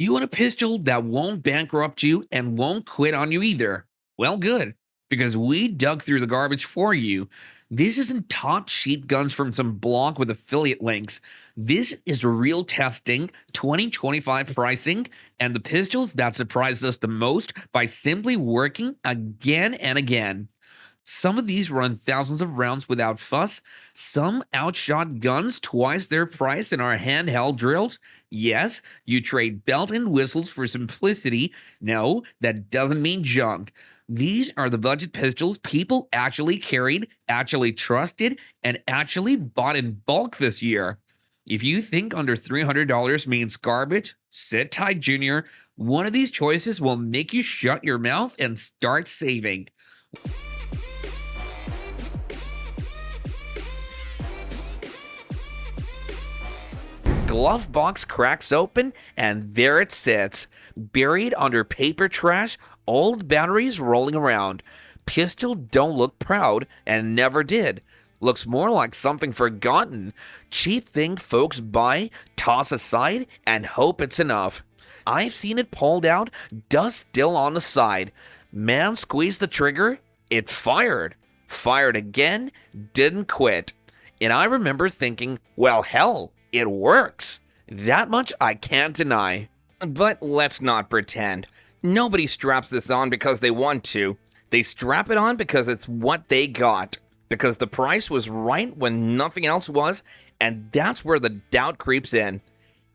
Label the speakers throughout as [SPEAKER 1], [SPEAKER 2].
[SPEAKER 1] You want a pistol that won't bankrupt you and won't quit on you either? Well, good, because we dug through the garbage for you. This isn't top cheap guns from some blog with affiliate links. This is real testing, 2025 pricing, and the pistols that surprised us the most by simply working again and again. Some of these run thousands of rounds without fuss. Some outshot guns twice their price in our handheld drills. Yes, you trade belt and whistles for simplicity. No, that doesn't mean junk. These are the budget pistols people actually carried, actually trusted, and actually bought in bulk this year. If you think under $300 means garbage, sit tight, Junior. One of these choices will make you shut your mouth and start saving. Glove box cracks open, and there it sits, buried under paper trash, old batteries rolling around. Pistol don't look proud, and never did. Looks more like something forgotten. Cheap thing folks buy, toss aside, and hope it's enough. I've seen it pulled out, dust still on the side. Man squeezed the trigger, it fired. Fired again, didn't quit. And I remember thinking, well, hell, it works. That much I can't deny. But let's not pretend. Nobody straps this on because they want to. They strap it on because it's what they got. Because the price was right when nothing else was, and that's where the doubt creeps in.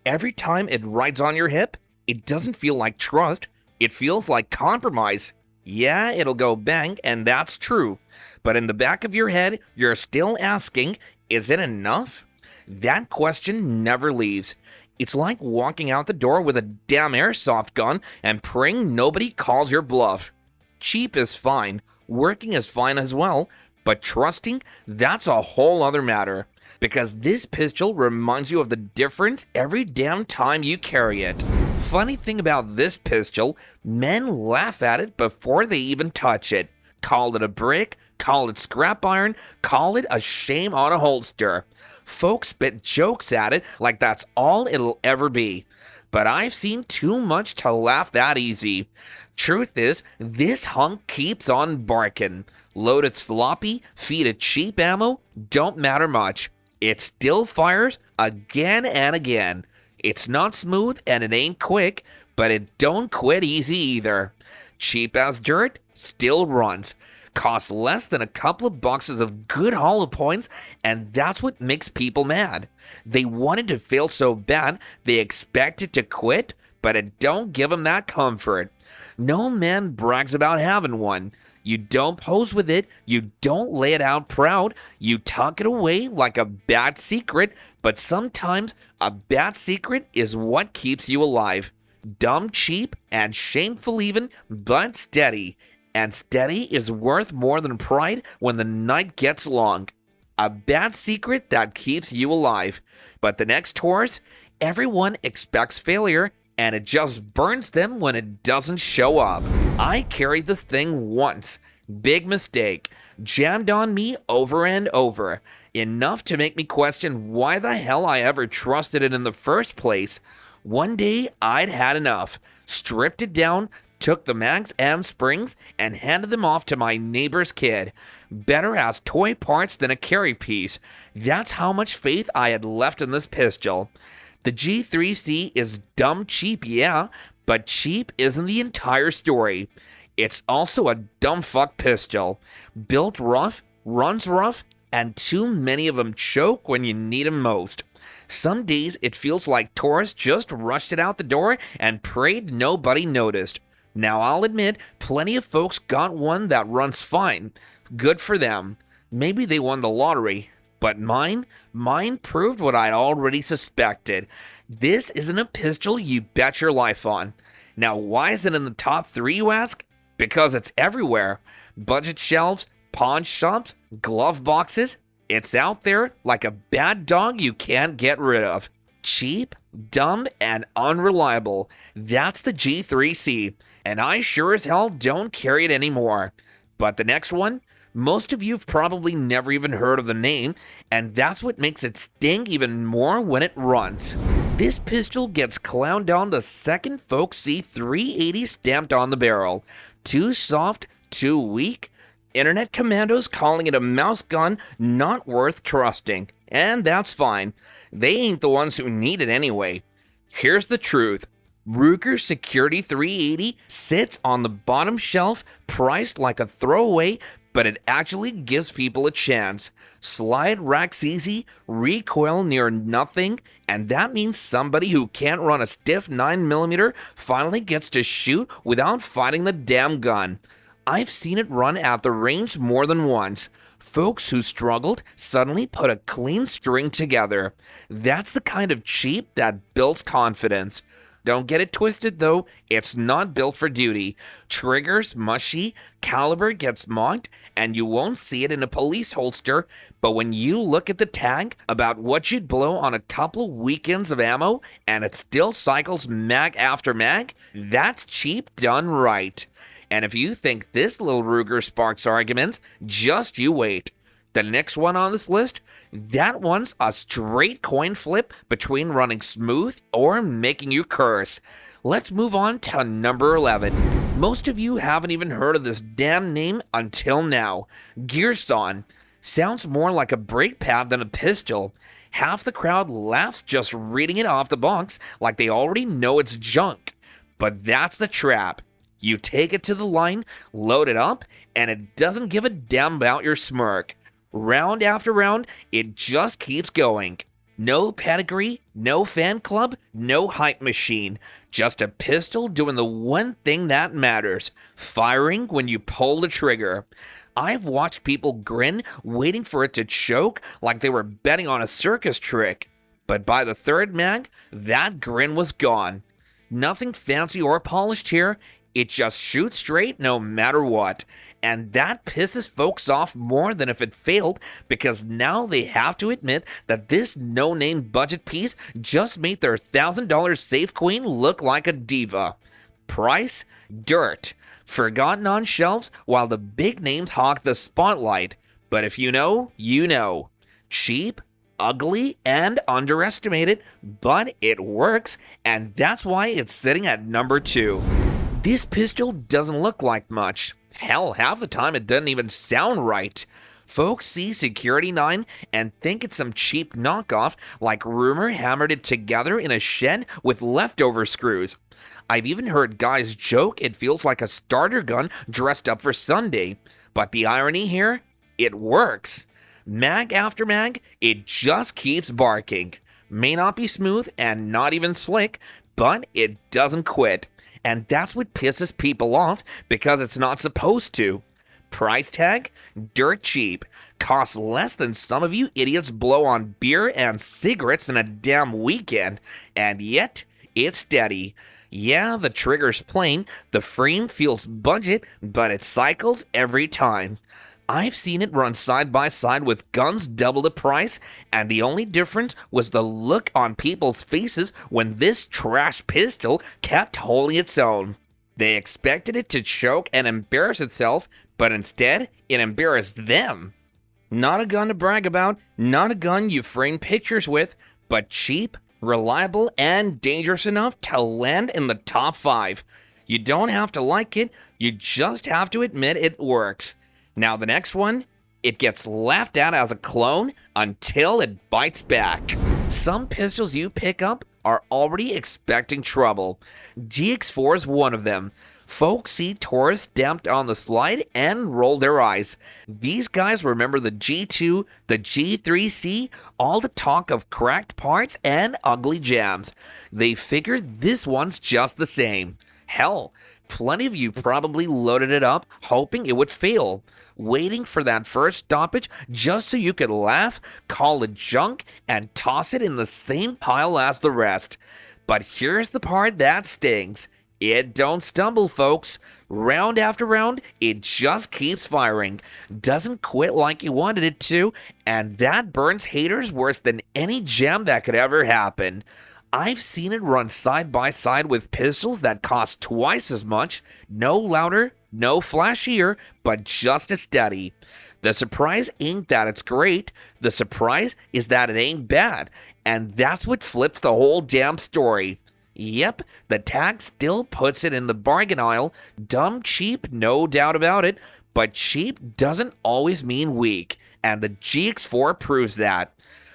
[SPEAKER 1] Every time it rides on your hip, it doesn't feel like trust. It feels like compromise. Yeah, it'll go bang, and that's true. But in the back of your head, you're still asking, is it enough? That question never leaves. It's like walking out the door with a damn airsoft gun and praying nobody calls your bluff. Cheap is fine, working is fine as well, but trusting, that's a whole other matter. Because this pistol reminds you of the difference every damn time you carry it. Funny thing about this pistol, men laugh at it before they even touch it. Call it a brick, call it scrap iron, call it a shame on a holster. Folks spit jokes at it like that's all it'll ever be. But I've seen too much to laugh that easy. Truth is, this hunk keeps on barking. Loaded sloppy, feed it cheap ammo, don't matter much. It still fires again and again. It's not smooth and it ain't quick, but it don't quit easy either. Cheap as dirt, still runs. Costs less than a couple of boxes of good hollow points, and that's what makes people mad. They wanted to fail so bad, they expect it to quit, but it don't give them that comfort. No man brags about having one. You don't pose with it, you don't lay it out proud, you tuck it away like a bad secret, but sometimes a bad secret is what keeps you alive. Dumb, cheap, and shameful even, but steady. And steady is worth more than pride when the night gets long. A bad secret that keeps you alive. But the next Taurus, everyone expects failure, and it just burns them when it doesn't show up. I carried this thing once. Big mistake. Jammed on me over and over. Enough to make me question why the hell I ever trusted it in the first place. One day, I'd had enough. Stripped it down, took the mags and springs, and handed them off to my neighbor's kid. Better as toy parts than a carry piece. That's how much faith I had left in this pistol. The G3C is dumb cheap, yeah, but cheap isn't the entire story. It's also a dumb fuck pistol. Built rough, runs rough, and too many of them choke when you need them most. Some days it feels like Taurus just rushed it out the door and prayed nobody noticed. Now I'll admit, plenty of folks got one that runs fine. Good for them. Maybe they won the lottery. But mine proved what I'd already suspected. This isn't a pistol you bet your life on. Now why is it in the top 3, you ask? Because it's everywhere. Budget shelves, pawn shops, glove boxes. It's out there like a bad dog you can't get rid of. Cheap, dumb, and unreliable. That's the G3C. And I sure as hell don't carry it anymore. But the next one, most of you've probably never even heard of the name, and that's what makes it sting even more when it runs. This pistol gets clowned on the second folks see 380 stamped on the barrel. Too soft, too weak. Internet commandos calling it a mouse gun, not worth trusting. And that's fine. They ain't the ones who need it anyway. Here's the truth. Ruger Security 380 sits on the bottom shelf, priced like a throwaway, but it actually gives people a chance. Slide racks easy, recoil near nothing, and that means somebody who can't run a stiff 9mm finally gets to shoot without fighting the damn gun. I've seen it run at the range more than once. Folks who struggled suddenly put a clean string together. That's the kind of cheap that builds confidence. Don't get it twisted though, it's not built for duty. Triggers mushy, caliber gets mocked, and you won't see it in a police holster, but when you look at the tag about what you'd blow on a couple weekends of ammo, and it still cycles mag after mag, that's cheap done right. And if you think this little Ruger sparks arguments, just you wait. The next one on this list, that one's a straight coin flip between running smooth or making you curse. Let's move on to number 11. Most of you haven't even heard of this damn name until now. Gearson. Sounds more like a brake pad than a pistol. Half the crowd laughs just reading it off the box like they already know it's junk. But that's the trap. You take it to the line, load it up, and it doesn't give a damn about your smirk. Round after round, it just keeps going. No pedigree, no fan club, no hype machine. Just a pistol doing the one thing that matters, firing when you pull the trigger. I've watched people grin, waiting for it to choke like they were betting on a circus trick. But by the third mag, that grin was gone. Nothing fancy or polished here. It just shoots straight no matter what. And that pisses folks off more than if it failed, because now they have to admit that this no-name budget piece just made their $1,000 safe queen look like a diva. Price? Dirt. Forgotten on shelves while the big names hog the spotlight. But if you know, you know. Cheap, ugly, and underestimated, but it works, and that's why it's sitting at number 2. This pistol doesn't look like much. Hell, half the time it doesn't even sound right. Folks see Security 9 and think it's some cheap knockoff, like rumor hammered it together in a shed with leftover screws. I've even heard guys joke it feels like a starter gun dressed up for Sunday. But the irony here, it works. Mag after mag, it just keeps barking. May not be smooth and not even slick, but it doesn't quit. And that's what pisses people off, because it's not supposed to. Price tag? Dirt cheap. Costs less than some of you idiots blow on beer and cigarettes in a damn weekend. And yet, it's steady. Yeah, the trigger's plain, the frame feels budget, but it cycles every time. I've seen it run side by side with guns double the price, and the only difference was the look on people's faces when this trash pistol kept holding its own. They expected it to choke and embarrass itself, but instead, it embarrassed them. Not a gun to brag about, not a gun you frame pictures with, but cheap, reliable, and dangerous enough to land in the top 5. You don't have to like it, you just have to admit it works. Now the next one, it gets laughed at as a clone until it bites back. Some pistols you pick up are already expecting trouble. GX4 is one of them. Folks see Taurus stamped on the slide and roll their eyes. These guys remember the G2, the G3C, all the talk of cracked parts and ugly jams. They figured this one's just the same. Hell, plenty of you probably loaded it up hoping it would fail, waiting for that first stoppage just so you could laugh, call it junk, and toss it in the same pile as the rest. But here's the part that stings. It don't stumble, folks. Round after round, it just keeps firing. Doesn't quit like you wanted it to, and that burns haters worse than any jam that could ever happen. I've seen it run side by side with pistols that cost twice as much, no louder, no flashier, but just as steady. The surprise ain't that it's great. The surprise is that it ain't bad. And that's what flips the whole damn story. Yep, the tag still puts it in the bargain aisle. Dumb cheap, no doubt about it. But cheap doesn't always mean weak. And the GX4 proves that.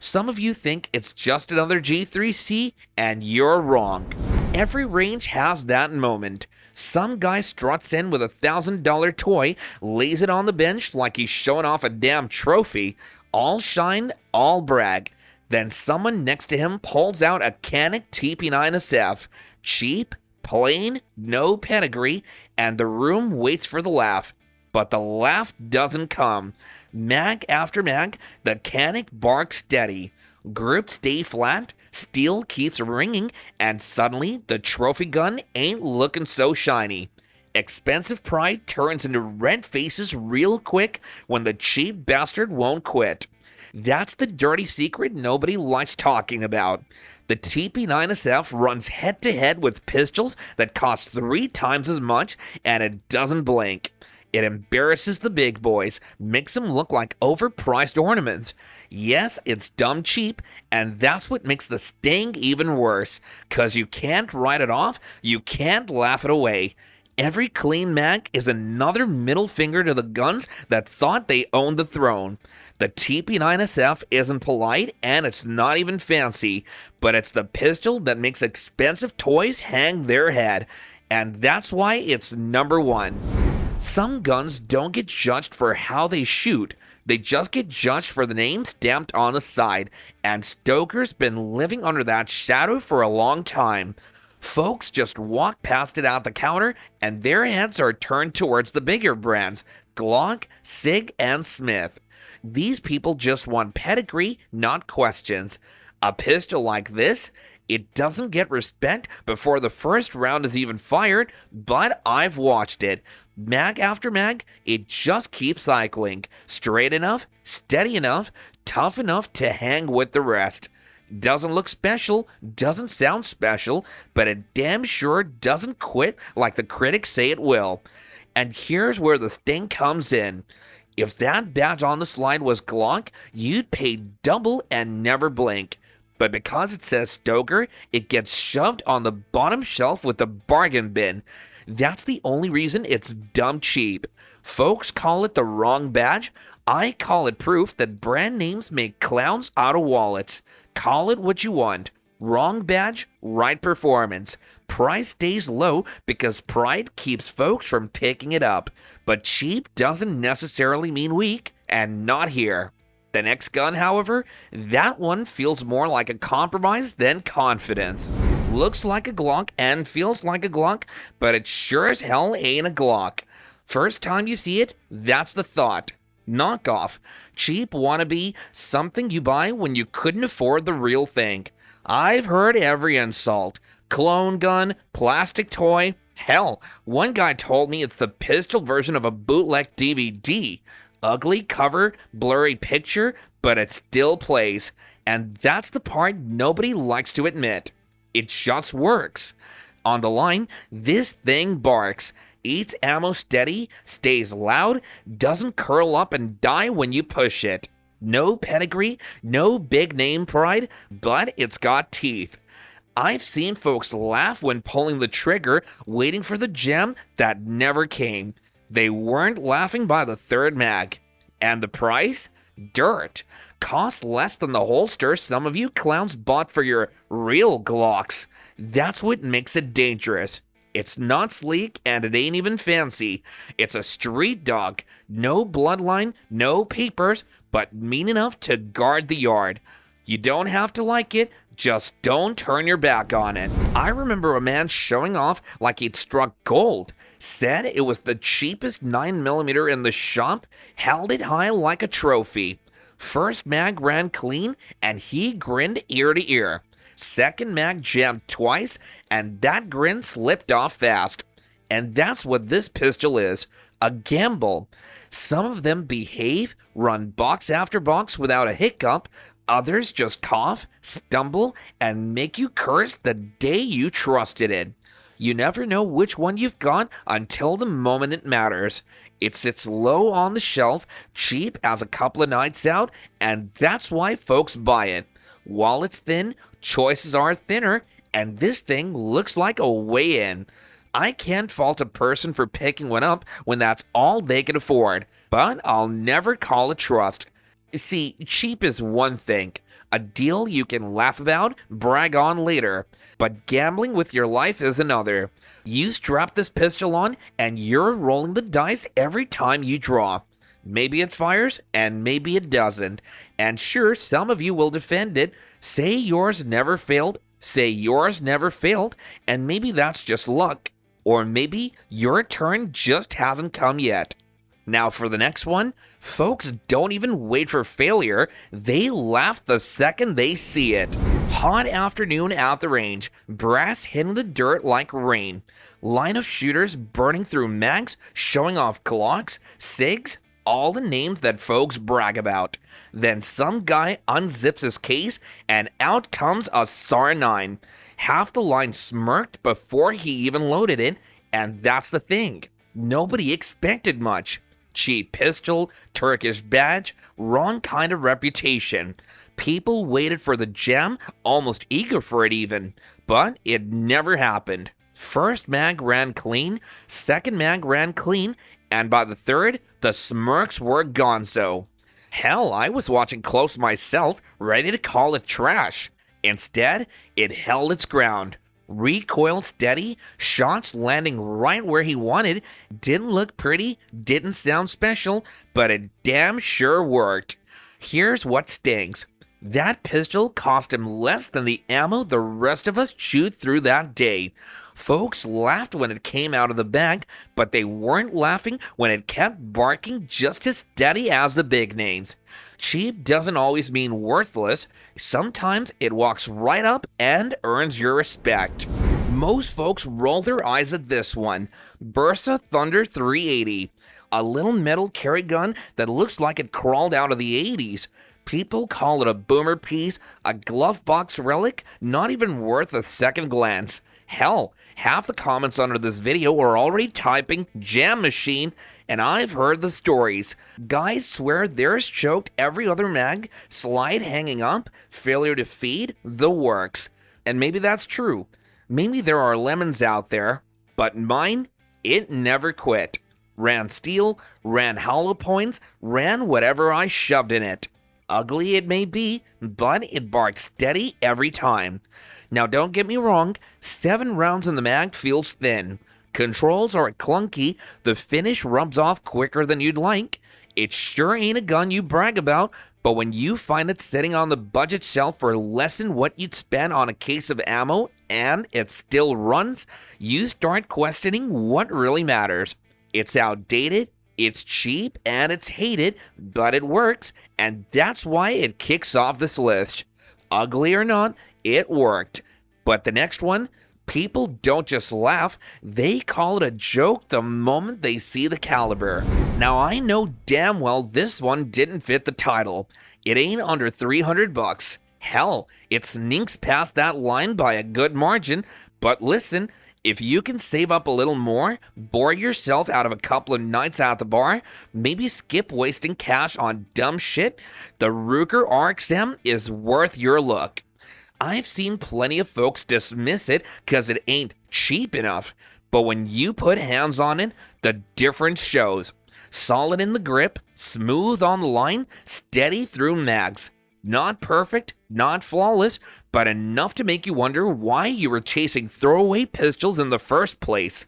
[SPEAKER 1] Some of you think it's just another G3C, and you're wrong. Every range has that moment. Some guy struts in with $1,000 toy, lays it on the bench like he's showing off a damn trophy, all shine, all brag. Then someone next to him pulls out a Canik TP9SF, cheap, plain, no pedigree, and the room waits for the laugh. But the laugh doesn't come. Mag after mag, the Canik barks steady. Grips stay flat, steel keeps ringing, and suddenly the trophy gun ain't looking so shiny. Expensive pride turns into red faces real quick when the cheap bastard won't quit. That's the dirty secret nobody likes talking about. The TP9SF runs head-to-head with pistols that cost 3 times as much, and it doesn't blink. It embarrasses the big boys, makes them look like overpriced ornaments. Yes, it's dumb cheap, and that's what makes the sting even worse. 'Cause you can't write it off, you can't laugh it away. Every clean mag is another middle finger to the guns that thought they owned the throne. The TP9SF isn't polite, and it's not even fancy, but it's the pistol that makes expensive toys hang their head, and that's why it's number one. Some guns don't get judged for how they shoot. They just get judged for the name stamped on the side, and Stoker's been living under that shadow for a long time. Folks just walk past it out the counter, and their heads are turned towards the bigger brands, Glock, Sig, and Smith. These people just want pedigree, not questions. A pistol like this, it doesn't get respect before the first round is even fired, but I've watched it. Mag after mag, it just keeps cycling. Straight enough, steady enough, tough enough to hang with the rest. Doesn't look special, doesn't sound special, but it damn sure doesn't quit like the critics say it will. And here's where the sting comes in. If that badge on the slide was Glock, you'd pay double and never blink. But because it says Stoker, it gets shoved on the bottom shelf with the bargain bin. That's the only reason it's dumb cheap. Folks call it the wrong badge. I call it proof that brand names make clowns out of wallets. Call it what you want. Wrong badge, right performance. Price stays low because pride keeps folks from picking it up. But cheap doesn't necessarily mean weak, and not here. The next gun, however, that one feels more like a compromise than confidence. Looks like a Glock and feels like a Glock, but it sure as hell ain't a Glock. First time you see it, that's the thought. Knockoff. Cheap wannabe, something you buy when you couldn't afford the real thing. I've heard every insult. Clone gun, plastic toy. Hell, one guy told me it's the pistol version of a bootleg DVD. Ugly cover, blurry picture, but it still plays. And that's the part nobody likes to admit. It just works. On the line, this thing barks. Eats ammo steady, stays loud, doesn't curl up and die when you push it. No pedigree, no big name pride, but it's got teeth. I've seen folks laugh when pulling the trigger, waiting for the gem that never came. They weren't laughing by the third mag. And the price? Dirt. Costs less than the holster some of you clowns bought for your real Glocks. That's what makes it dangerous. It's not sleek and it ain't even fancy. It's a street dog. No bloodline, no papers, but mean enough to guard the yard. You don't have to like it, just don't turn your back on it. I remember a man showing off like he'd struck gold. Said it was the cheapest 9mm in the shop, held it high like a trophy. First mag ran clean and he grinned ear to ear. Second mag jammed twice, and that grin slipped off fast. And that's what this pistol is, a gamble. Some of them behave, run box after box without a hiccup. Others just cough, stumble, and make you curse the day you trusted it. You never know which one you've got until the moment it matters. It sits low on the shelf, cheap as a couple of nights out, and that's why folks buy it. While it's thin, choices are thinner, and this thing looks like a way in. I can't fault a person for picking one up when that's all they can afford, but I'll never call it trust. See, cheap is one thing, a deal you can laugh about, brag on later, but gambling with your life is another. You strap this pistol on, and you're rolling the dice every time you draw. Maybe it fires, and maybe it doesn't. And sure, some of you will defend it, say yours never failed, and maybe that's just luck. Or maybe your turn just hasn't come yet. Now for the next one, folks don't even wait for failure, they laugh the second they see it. Hot afternoon at the range, brass hitting the dirt like rain. Line of shooters burning through mags, showing off glocks, SIGs, all the names that folks brag about. Then some guy unzips his case and out comes a SAR 9. Half the line smirked before he even loaded it, and that's the thing. Nobody expected much. Cheap pistol, Turkish badge, wrong kind of reputation. People waited for the gem, almost eager for it even, but it never happened. First mag ran clean, second mag ran clean, and by the third, the smirks were gonzo. Hell, I was watching close myself, ready to call it trash. Instead, it held its ground. Recoiled steady, shots landing right where he wanted, didn't look pretty, didn't sound special, but it damn sure worked. Here's what stings. That pistol cost him less than the ammo the rest of us chewed through that day. Folks laughed when it came out of the bag, but they weren't laughing when it kept barking just as steady as the big names. Cheap doesn't always mean worthless. Sometimes it walks right up and earns your respect. Most folks roll their eyes at this one. Bursa Thunder 380. A little metal carry gun that looks like it crawled out of the 80s. People call it a boomer piece, a glove box relic, not even worth a second glance. Hell, half the comments under this video are already typing jam machine, and I've heard the stories. Guys swear theirs choked every other mag, slide hanging up, failure to feed, the works. And maybe that's true. Maybe there are lemons out there, but mine, it never quit. Ran steel, ran hollow points, ran whatever I shoved in it. Ugly it may be, but it barked steady every time. Now don't get me wrong, 7 rounds in the mag feels thin. Controls are clunky, the finish rubs off quicker than you'd like. It sure ain't a gun you brag about, but when you find it sitting on the budget shelf for less than what you'd spend on a case of ammo, and it still runs, you start questioning what really matters. It's outdated, it's cheap, and it's hated, but it works, and that's why it kicks off this list. Ugly or not, it worked. But the next one, people don't just laugh, they call it a joke the moment they see the caliber. Now I know damn well this one didn't fit the title. It ain't under 300 bucks. Hell, it sneaks past that line by a good margin, but listen, if you can save up a little more, bore yourself out of a couple of nights at the bar, maybe skip wasting cash on dumb shit, the Ruger RXM is worth your look. I've seen plenty of folks dismiss it because it ain't cheap enough, but when you put hands on it, the difference shows. Solid in the grip, smooth on the line, steady through mags. Not perfect, not flawless, but enough to make you wonder why you were chasing throwaway pistols in the first place.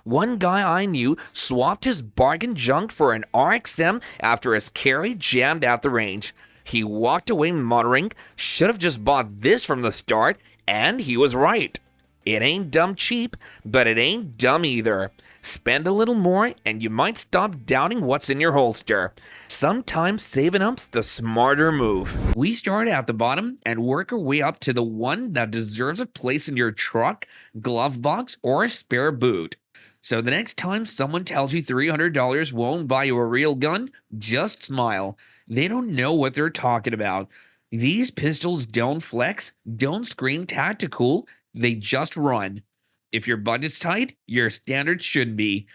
[SPEAKER 1] One guy I knew swapped his bargain junk for an RXM after his carry jammed at the range. He walked away muttering, should have just bought this from the start, and he was right. It ain't dumb cheap, but it ain't dumb either. Spend a little more, and you might stop doubting what's in your holster. Sometimes saving up's the smarter move. We start at the bottom and work our way up to the one that deserves a place in your truck, glove box, or spare boot. So the next time someone tells you $300 won't buy you a real gun, just smile. They don't know what they're talking about. These pistols don't flex, don't scream tactical, they just run. If your budget's tight, your standards should be.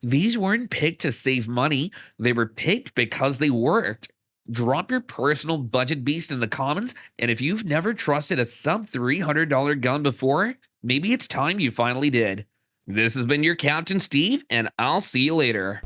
[SPEAKER 1] These weren't picked to save money, they were picked because they worked. Drop your personal budget beast in the comments, and if you've never trusted a sub $300 gun before, maybe it's time you finally did. This has been your Captain Steve, and I'll see you later.